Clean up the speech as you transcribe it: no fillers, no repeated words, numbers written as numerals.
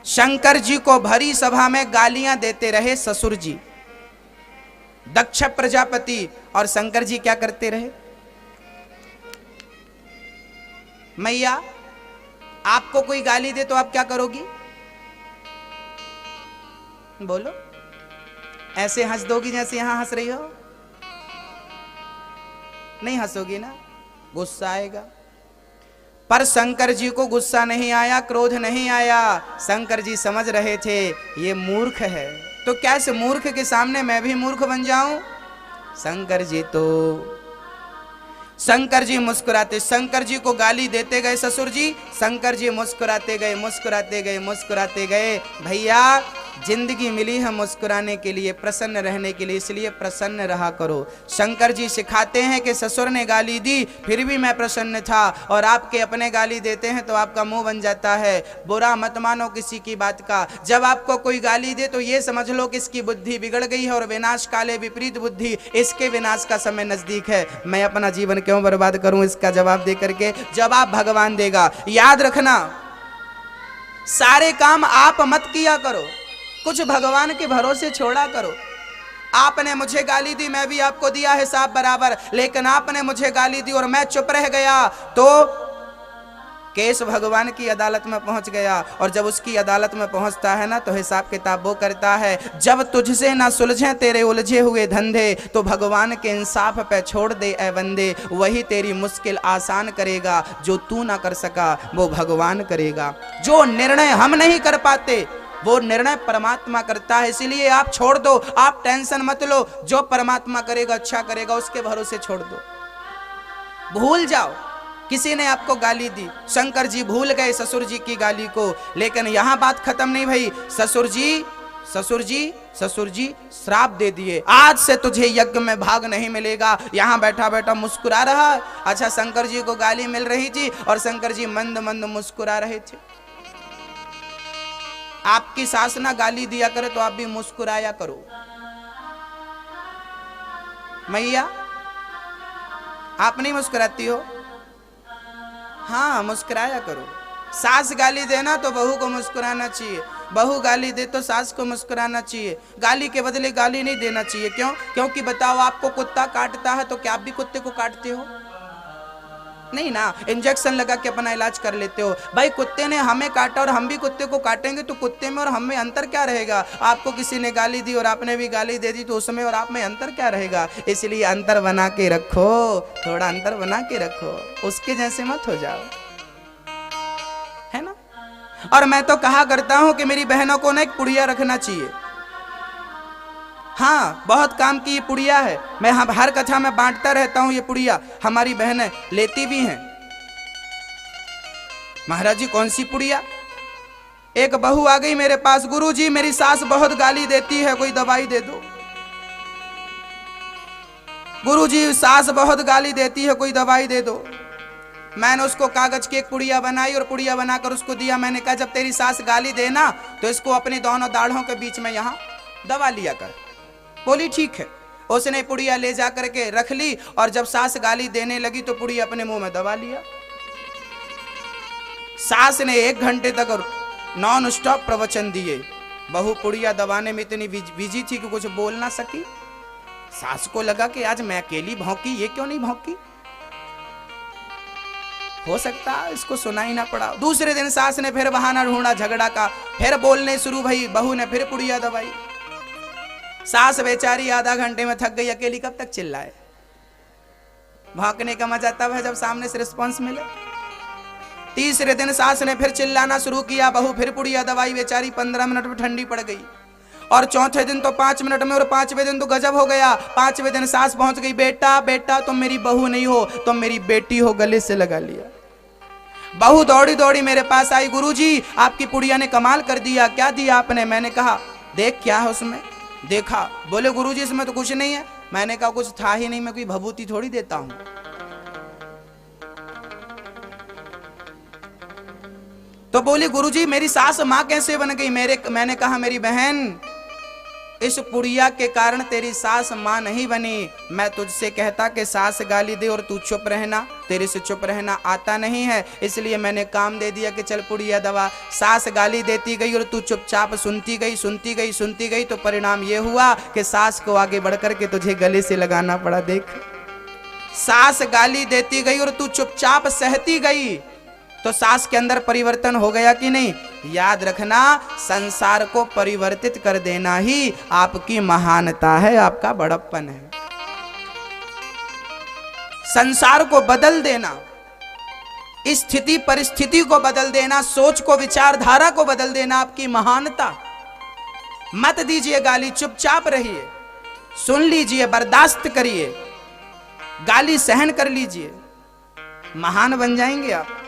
शंकर जी को भरी सभा में गालियां देते रहे ससुर जी, दक्ष प्रजापति। और शंकर जी क्या करते रहे? मैया आपको कोई गाली दे तो आप क्या करोगी? बोलो। ऐसे हंस दोगी जैसे यहां हंस रही हो? नहीं हंसोगी ना, गुस्सा आएगा। पर शंकर जी को गुस्सा नहीं आया, क्रोध नहीं आया। शंकर जी समझ रहे थे ये मूर्ख है, तो कैसे मूर्ख के सामने मैं भी मूर्ख बन जाऊं? शंकर जी मुस्कुराते, शंकर जी को गाली देते गए ससुर जी, शंकर जी मुस्कुराते गए, मुस्कुराते गए, मुस्कुराते गए। भैया जिंदगी मिली है मुस्कुराने के लिए, प्रसन्न रहने के लिए, इसलिए प्रसन्न रहा करो। शंकर जी सिखाते हैं कि ससुर ने गाली दी फिर भी मैं प्रसन्न था, और आपके अपने गाली देते हैं तो आपका मुंह बन जाता है। बुरा मत मानो किसी की बात का। जब आपको कोई गाली दे तो ये समझ लो कि इसकी बुद्धि बिगड़ गई है, और विनाश काले विपरीत बुद्धि, इसके विनाश का समय नजदीक है। मैं अपना जीवन क्यों बर्बाद करूं? इसका जवाब दे करके जवाब भगवान देगा। याद रखना, सारे काम आप मत किया करो, कुछ भगवान के भरोसे छोड़ा करो। आपने मुझे गाली दी, मैं भी आपको दिया हिसाब बराबर, लेकिन आपने मुझे गाली दी और मैं चुप रह गया तो केस भगवान की अदालत में पहुंच गया। और जब उसकी अदालत में पहुंचता है ना, तो हिसाब किताब वो करता है। जब तुझसे ना सुलझे तेरे उलझे हुए धंधे, तो भगवान के इंसाफ पे छोड़ दे ऐ बंदे। वही तेरी मुश्किल आसान करेगा, जो तू ना कर सका वो भगवान करेगा। जो निर्णय हम नहीं कर पाते वो निर्णय परमात्मा करता है, इसीलिए आप छोड़ दो, आप टेंशन मत लो। जो परमात्मा करेगा अच्छा करेगा, उसके भरोसे छोड़ दो, भूल जाओ। किसी ने आपको गाली दी, शंकर जी भूल गए ससुर जी की गाली को, लेकिन यहां बात खत्म नहीं भई। ससुर जी श्राप दे दिए, आज से तुझे यज्ञ में भाग नहीं मिलेगा। यहां बैठा बैठा मुस्कुरा रहा। अच्छा, शंकर जी को गाली मिल रही थी और शंकर जी मंद मंद मुस्कुरा रहे थे। आपकी सास ना गाली दिया करे तो आप भी मुस्कुराया करो। मैया आप नहीं मुस्कुराती हो? हाँ, मुस्कुराया करो। सास गाली देना तो बहू को मुस्कुराना चाहिए, बहू गाली दे तो सास को मुस्कुराना चाहिए। गाली के बदले गाली नहीं देना चाहिए। क्यों? क्योंकि बताओ, आपको कुत्ता काटता है तो क्या आप भी कुत्ते को काटते हो? नहीं ना, इंजेक्शन लगा के अपना इलाज कर लेते हो। भाई कुत्ते ने हमें काटा और हम भी कुत्ते को काटेंगे तो कुत्ते में और हम में अंतर क्या रहेगा? आपको किसी ने गाली दी और आपने भी गाली दे दी तो उसमें और आप में अंतर क्या रहेगा? इसलिए अंतर बना के रखो, थोड़ा अंतर बना के रखो, उसके जैसे मत हो जाओ, है ना। और मैं तो कहा करता हूं कि मेरी बहनों को ना एक पुड़िया रखना चाहिए। हाँ, बहुत काम की ये पुड़िया है, मैं हर कथा में बांटता रहता हूं। ये पुड़िया हमारी बहनें लेती भी हैं। महाराज जी कौन सी पुड़िया? एक बहू आ गई मेरे पास, गुरुजी मेरी सास बहुत गाली देती है, कोई दवाई दे दो। गुरुजी सास बहुत गाली देती है, कोई दवाई दे दो। मैंने उसको कागज की एक पुड़िया बनाई और पुड़िया बनाकर उसको दिया। मैंने कहा जब तेरी सास गाली देना तो इसको अपनी दोनों दाढ़ों के बीच में यहां दबा लिया कर। बोली ठीक है। उसने पुड़िया ले जा करके रख ली और जब सास गाली देने लगी तो पुड़िया अपने मुंह में दबा लिया। सास ने 1 घंटे तक नॉन स्टॉप प्रवचन दिए। बहू पुड़िया दबाने में इतनी बिजी थी कि कुछ बोल ना सकी। सास को लगा कि आज मैं अकेली भौंकी, ये क्यों नहीं भौंकी? हो सकता है इसको सुना ही ना पड़ा। दूसरे दिन सास ने फिर बहाना ढूंढा झगड़ा का, फिर बोलने शुरू भई। बहू ने फिर पुड़िया दबाई। सास बेचारी आधा घंटे में थक गई, अकेली कब तक चिल्लाए? भौंकने का मजा तब है जब सामने से रिस्पांस मिले। तीसरे दिन सास ने फिर चिल्लाना शुरू किया, बहू फिर पुड़िया दवाई। बेचारी 15 मिनट में ठंडी पड़ गई। और चौथे दिन तो 5 मिनट में, और 5वें दिन तो गजब हो गया। 5वें दिन सास पहुंच गई, बेटा बेटा तुम मेरी बहू नहीं हो, तुम मेरी बेटी हो, गले से लगा लिया। बहू दौड़ी दौड़ी मेरे पास आई, गुरुजी आपकी पुड़िया ने कमाल कर दिया। क्या दिया आपने? मैंने कहा देख क्या है उसमें। देखा, बोले गुरुजी इसमें तो कुछ नहीं है। मैंने कहा कुछ था ही नहीं, मैं कोई भभूति थोड़ी देता हूं। तो बोली गुरुजी मेरी सास मां कैसे बन गई? मैंने कहा मेरी बहन इस पुड़िया के कारण तेरी सास मां नहीं बनी। मैं तुझसे कहता कि सास गाली दे और तू चुप रहना, तेरे से चुप रहना आता नहीं है, इसलिए मैंने काम दे दिया कि चल पुड़िया दबा। सास गाली देती गई और तू चुपचाप सुनती गई, सुनती गई, सुनती गई, तो परिणाम ये हुआ कि सास को आगे बढ़कर के तुझे गले से लगाना पड़ा। देख, सास गाली देती गई और तू चुपचाप सहती गई, तो सास के अंदर परिवर्तन हो गया कि नहीं? याद रखना, संसार को परिवर्तित कर देना ही आपकी महानता है, आपका बड़प्पन है। संसार को बदल देना, स्थिति परिस्थिति को बदल देना, सोच को, विचारधारा को बदल देना आपकी महानता। मत दीजिए गाली, चुपचाप रहिए, सुन लीजिए, बर्दाश्त करिए, गाली सहन कर लीजिए, महान बन जाएंगे आप।